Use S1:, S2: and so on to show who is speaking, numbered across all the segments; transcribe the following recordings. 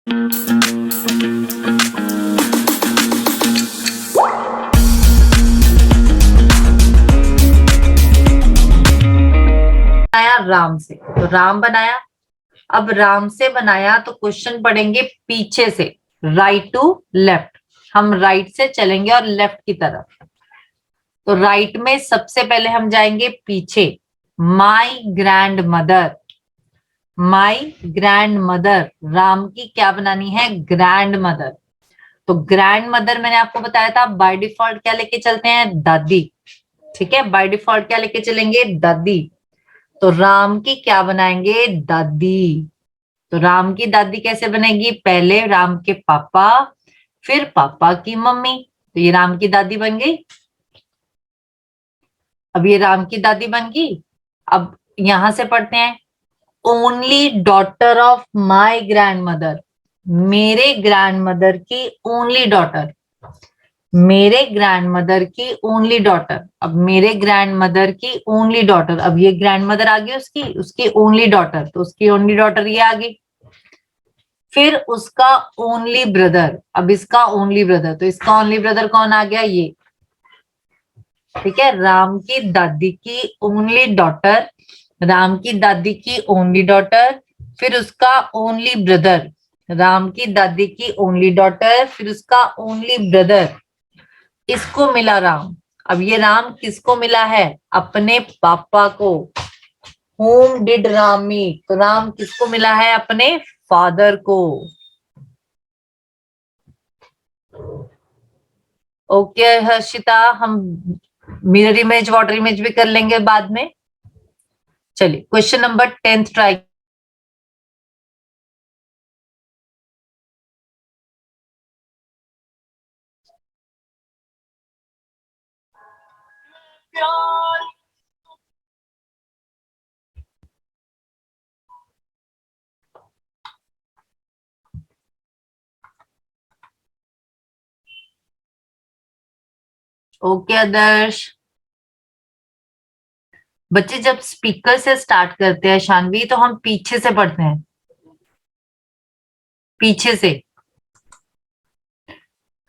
S1: बनाया राम से, तो राम बनाया। अब राम से बनाया तो क्वेश्चन पढ़ेंगे पीछे से, राइट टू लेफ्ट। हम राइट से चलेंगे और लेफ्ट की तरफ। तो राइट में सबसे पहले हम जाएंगे पीछे। My grand mother, my grand mother, Ram की क्या बनानी है, ग्रैंड मदर। तो ग्रैंड मदर मैंने आपको बताया था बाय डिफॉल्ट क्या लेके चलते हैं, दादी। ठीक है, बाय डिफॉल्ट क्या लेके चलेंगे, दादी। तो राम की क्या बनाएंगे, दादी। तो राम की दादी कैसे बनेगी, पहले राम के पापा, फिर पापा की मम्मी। तो ये राम की दादी बन गई। अब ये राम की दादी बन गई। अब यहां से पढ़ते हैं, only daughter of my grand mother, मेरे ग्रैंड मदर की ओनली डॉटर, मेरे ग्रैंड मदर की ओनली डॉटर। अब मेरे ग्रैंड मदर की ओनली डॉटर, अब ये ग्रैंड मदर आ गई उसकी, उसकी ओनली डॉटर, तो उसकी ओनली डॉटर ये आ गई। फिर उसका ओनली ब्रदर, अब इसका ओनली ब्रदर, तो इसका ओनली ब्रदर कौन आ गया, ये। ठीक है, राम की दादी की ओनली डॉटर, राम की दादी की ओनली डॉटर, फिर उसका ओनली ब्रदर, राम की दादी की ओनली डॉटर, फिर उसका ओनली ब्रदर, इसको मिला राम। अब ये राम किसको मिला है, अपने पापा को। whom did राम मीट, तो राम किसको मिला है, अपने फादर को। ओके हर्षिता, हम मिरर इमेज, वाटर इमेज भी कर लेंगे बाद में। चलिए क्वेश्चन नंबर 10 ट्राई। ओके आदर्श, बच्चे जब स्पीकर से स्टार्ट करते हैं शानवी, तो हम पीछे से पढ़ते हैं, पीछे से।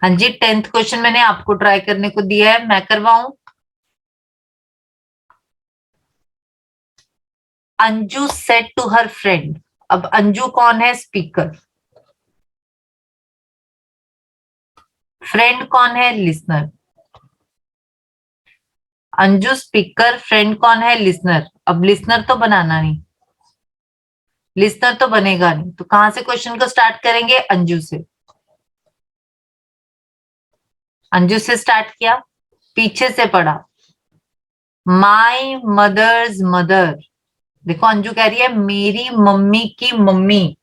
S1: हाँ जी, 10th क्वेश्चन मैंने आपको ट्राई करने को दिया है, मैं करवाऊं। Anju said to her friend, अब अंजू कौन है, स्पीकर। फ्रेंड कौन है, लिसनर। अंजू स्पीकर, फ्रेंड कौन है, लिसनर। अब लिसनर तो बनाना नहीं, लिसनर तो बनेगा नहीं, तो कहां से क्वेश्चन को स्टार्ट करेंगे, अंजू से। अंजू से स्टार्ट किया, पीछे से पढ़ा, माई मदर्स मदर। देखो अंजू कह रही है मेरी मम्मी की मम्मी,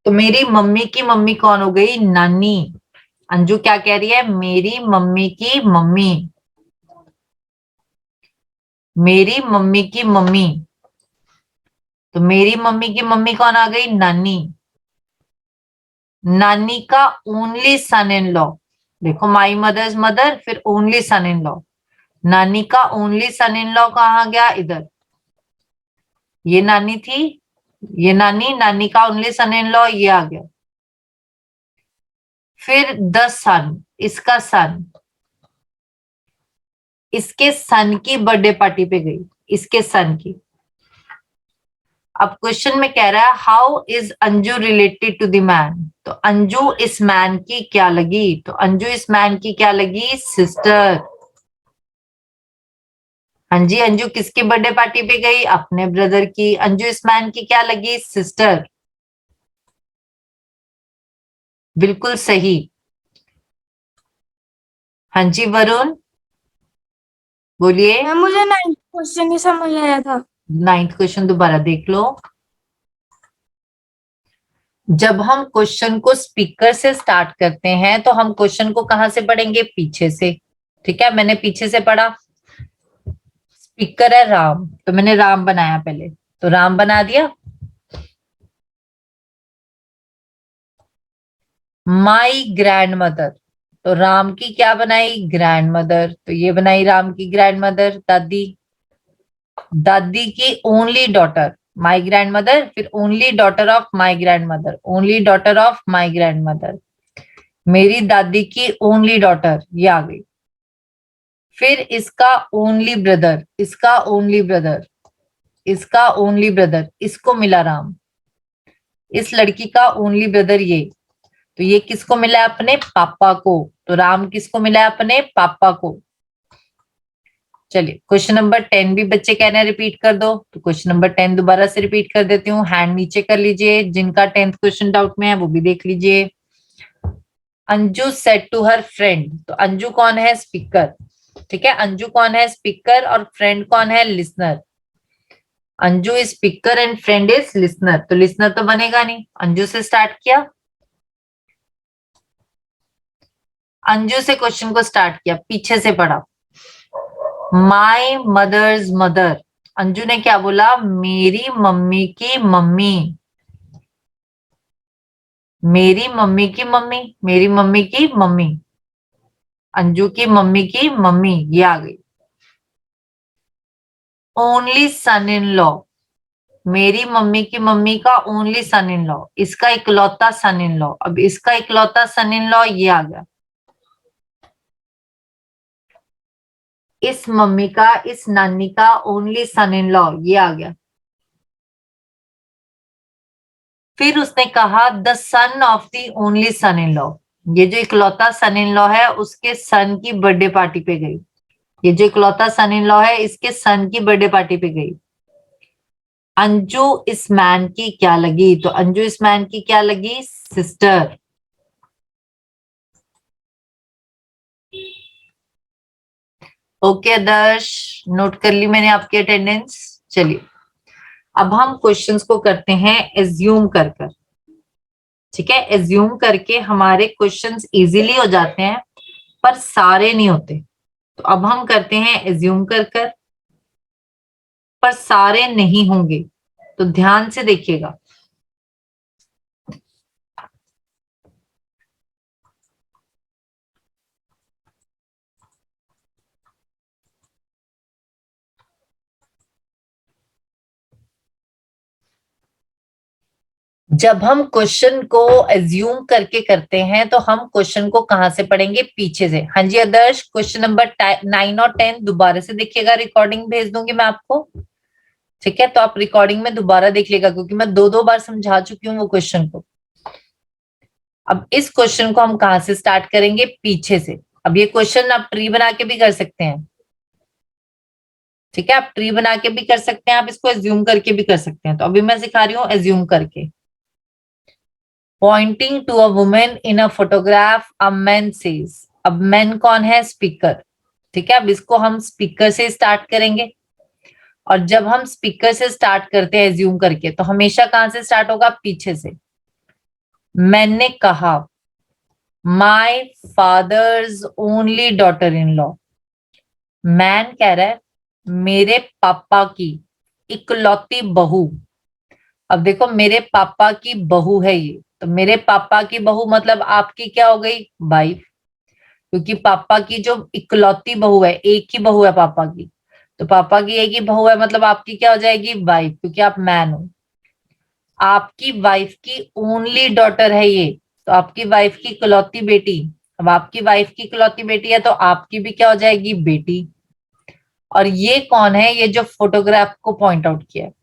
S1: तो मेरी मम्मी की मम्मी कौन हो गई, नानी। अंजू क्या कह रही है, मेरी मम्मी की मम्मी, मेरी मम्मी की मम्मी। तो मेरी मम्मी की मम्मी कौन आ गई, नानी। नानी का ओनली सन इन लॉ, देखो माई मदर्स मदर, फिर ओनली सन इन लॉ। नानी का ओनली सन इन लॉ कहाँ गया, इधर। ये नानी थी, ये नानी, नानी का ओनली सन इन लॉ ये आ गया। फिर द सन, इसका सन, इसके सन की बर्थडे पार्टी पे गई, इसके सन की। अब क्वेश्चन में कह रहा है how is Anju related to the man, तो अंजू इस मैन की क्या लगी, तो अंजू इस मैन की क्या लगी, सिस्टर। हाँ जी, अंजू किसकी बर्थडे पार्टी पे गई, अपने ब्रदर की। अंजू इस मैन की क्या लगी, सिस्टर। बिल्कुल सही। हाँ जी वरुण, बोलिए।
S2: मैम मुझे 9th क्वेश्चन नहीं समझ आया था।
S1: 9th क्वेश्चन दोबारा देख लो। जब हम क्वेश्चन को स्पीकर से स्टार्ट करते हैं तो हम क्वेश्चन को कहां से पढ़ेंगे, पीछे से। ठीक है, मैंने पीछे से पढ़ा। स्पीकर है राम, तो मैंने राम बनाया पहले, तो राम बना दिया। माई ग्रैंड मदर, तो राम की क्या बनाई, ग्रैंड मदर, तो ये बनाई राम की ग्रैंड मदर, दादी। दादी की only daughter, my grandmother, फिर only daughter of my grandmother, only daughter of my grandmother, मेरी दादी की ओनली डॉटर, ये आ गई। फिर इसका ओनली ब्रदर, इसका ओनली ब्रदर, इसका ओनली ब्रदर, इसको मिला राम। इस लड़की का ओनली ब्रदर ये, तो ये किसको मिला है? अपने पापा को। तो राम किसको मिला है? अपने पापा को। चलिए क्वेश्चन नंबर 10 भी बच्चे कह रहे हैं रिपीट कर दो, तो क्वेश्चन नंबर 10 दोबारा से रिपीट कर देती हूँ। हैंड नीचे कर लीजिए, जिनका 10th क्वेश्चन डाउट में है वो भी देख लीजिए। Anju said to her friend, तो अंजू कौन है? स्पीकर। ठीक है, अंजू कौन है? स्पीकर, और फ्रेंड कौन है? Listener. Anju is speaker and friend is listener, तो लिसनर तो बनेगा नहीं। अंजू से स्टार्ट किया, अंजू से क्वेश्चन को स्टार्ट किया, पीछे से पढ़ा। माई मदर्स मदर, अंजू ने क्या बोला? मेरी मम्मी की मम्मी, मेरी मम्मी की मम्मी, मेरी मम्मी की मम्मी, अंजू की मम्मी की मम्मी, ये आ गई। ओनली सन इन लॉ, मेरी मम्मी की मम्मी का ओनली सन इन लॉ, इसका इकलौता सन इन लॉ, अब इसका इकलौता सन इन लॉ ये आ गया। इस मम्मी का, इस नानी का ओनली सन इन लॉ, ये आ गया। फिर उसने कहा the son of the only son in law, ये जो इकलौता सन इन लॉ है उसके सन की बर्थडे पार्टी पे गई। ये जो इकलौता सन इन लॉ है इसके सन की बर्थडे पार्टी पे गई। अंजू इस मैन की क्या लगी? तो अंजू इस मैन की क्या लगी? सिस्टर। ओके आदर्श, नोट कर ली मैंने आपकी अटेंडेंस। चलिए अब हम क्वेश्चंस को करते हैं एज्यूम कर कर। ठीक है, एज्यूम करके हमारे क्वेश्चंस इजीली हो जाते हैं पर सारे नहीं होते। तो अब हम करते हैं एज्यूम कर कर, पर सारे नहीं होंगे, तो ध्यान से देखिएगा। जब हम क्वेश्चन को एज्यूम करके करते हैं तो हम क्वेश्चन को कहां से पढ़ेंगे? पीछे से। हाँ जी आदर्श, क्वेश्चन नंबर 9 और 10 दोबारा से देखिएगा, रिकॉर्डिंग भेज दूंगी मैं आपको। ठीक है, तो आप रिकॉर्डिंग में दोबारा देख लेगा, क्योंकि मैं दो दो बार समझा चुकी हूँ वो क्वेश्चन को। अब इस क्वेश्चन को हम कहां से स्टार्ट करेंगे? पीछे से। अब ये क्वेश्चन आप ट्री बना के भी कर सकते हैं। ठीक है, आप ट्री बना के भी कर सकते हैं, आप इसको एज्यूम करके भी कर सकते हैं। तो अभी मैं सिखा रही हूँ एज्यूम करके। Pointing to a women in a photograph a man says, अब मैन कौन है? स्पीकर। ठीक है, अब इसको हम स्पीकर से स्टार्ट करेंगे, और जब हम स्पीकर से स्टार्ट करते हैं एज्यूम करके तो हमेशा कहां से स्टार्ट होगा? पीछे से। मैंने कहा my father's only daughter in law, man कह रहा है मेरे पापा की इकलौती बहू। अब देखो मेरे पापा की बहू है ये, तो मेरे पापा की बहू मतलब आपकी क्या हो गई? वाइफ। क्योंकि पापा की जो इकलौती बहू है, एक ही बहू है पापा की, तो पापा की एक ही बहू है मतलब आपकी क्या हो जाएगी? वाइफ, क्योंकि आप मैन हो। आपकी वाइफ की ओनली डॉटर है ये, तो आपकी वाइफ की इकलौती बेटी। अब आपकी वाइफ की इकलौती बेटी है तो आपकी भी क्या हो जाएगी? बेटी। और ये कौन है? ये जो फोटोग्राफ को पॉइंट आउट किया है,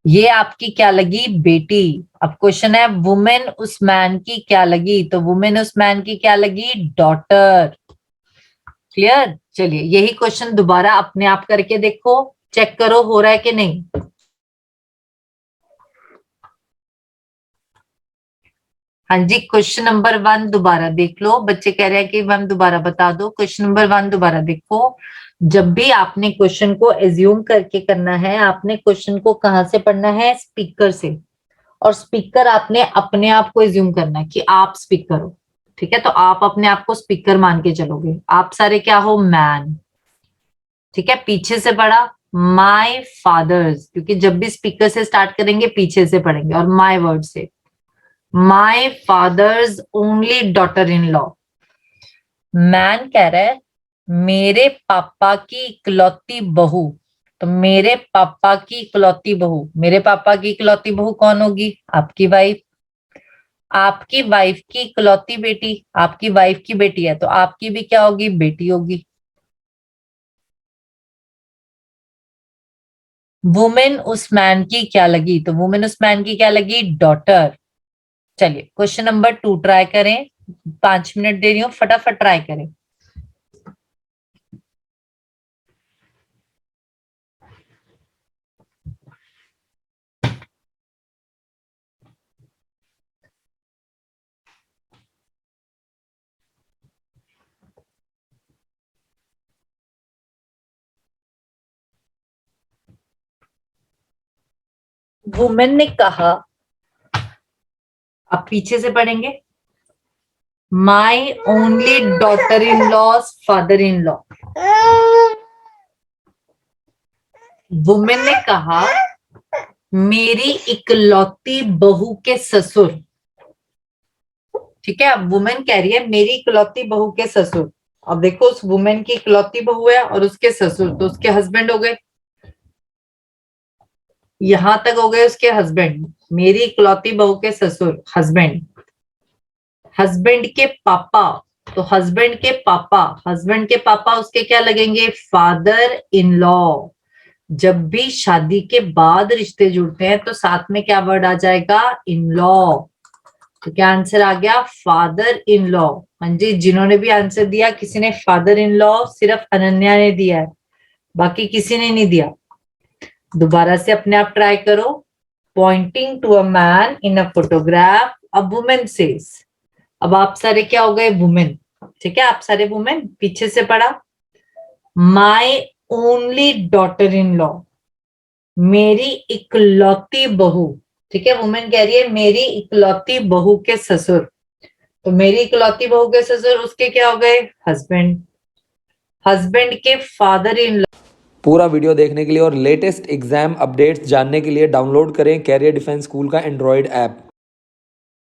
S1: ये आपकी क्या लगी? बेटी। अब क्वेश्चन है वुमेन उस मैन की क्या लगी? तो वुमेन उस मैन की क्या लगी? डॉटर। क्लियर? चलिए यही क्वेश्चन दोबारा अपने आप करके देखो, चेक करो हो रहा है कि नहीं। हाँ जी, क्वेश्चन नंबर 1 दोबारा देख लो। बच्चे कह रहे हैं कि मैम दोबारा बता दो। क्वेश्चन नंबर 1 दोबारा देखो। जब भी आपने क्वेश्चन को एज्यूम करके करना है, आपने क्वेश्चन को कहां से पढ़ना है? स्पीकर से। और स्पीकर आपने अपने आप को एज्यूम करना है कि आप स्पीकर हो। ठीक है, तो आप अपने आप को स्पीकर मान के चलोगे। आप सारे क्या हो? मैन। ठीक है, पीछे से पढ़ा माय फादर्स, क्योंकि जब भी स्पीकर से स्टार्ट करेंगे पीछे से पढ़ेंगे, और माय वर्ड से my father's only daughter in law. Man कह रहा है मेरे पापा की इकलौती बहू, तो मेरे पापा की इकलौती बहू, मेरे पापा की इकलौती बहू कौन होगी? आपकी वाइफ। आपकी वाइफ की इकलौती बेटी, आपकी वाइफ की बेटी है तो आपकी भी क्या होगी? बेटी होगी। वुमेन उस मैन की क्या लगी? तो वुमेन उस मैन की क्या लगी? डॉटर। चलिए क्वेश्चन नंबर 2 ट्राई करें। 5 मिनट दे रही हूँ, फटाफट ट्राई करें। वुमेन ने कहा, आप पीछे से पढ़ेंगे, my only daughter in loss father in law. Women ने कहा मेरी इकलौती बहू के ससुर। ठीक है, अब वुमेन कह रही है मेरी इकलौती बहू के ससुर। अब देखो उस वुमेन की इकलौती बहू है और उसके ससुर, तो उसके हस्बैंड हो गए। यहां तक हो गए उसके हस्बैंड। मेरी इकलौती बहू के ससुर, हस्बैंड। हस्बैंड के पापा, तो हस्बैंड के पापा, हस्बैंड के पापा उसके क्या लगेंगे? Father in law. जब भी शादी के बाद रिश्ते जुड़ते हैं तो साथ में क्या वर्ड आ जाएगा? In law. तो क्या आंसर आ गया? Father in law. हाँ जी, जिन्होंने भी आंसर दिया, किसी ने फादर इन लॉ, सिर्फ अनन्या ने दिया है, बाकी किसी ने नहीं दिया। दोबारा से अपने आप ट्राई करो। Pointing to a man in a photograph, a women says. अब आप सारे क्या हो गए? वुमेन। ठीक है, आप सारे वुमेन। पीछे से पढ़ा, my only daughter in law, मेरी इकलौती बहू। ठीक है, वुमेन कह रही है मेरी इकलौती बहू के ससुर। तो मेरी इकलौती बहू के ससुर उसके क्या हो गए? हस्बैंड। हस्बैंड के फादर इन लॉ।
S3: पूरा वीडियो देखने के लिए और लेटेस्ट एग्जाम अपडेट्स जानने के लिए डाउनलोड करें कैरियर डिफेंस स्कूल का एंड्रॉयड ऐप।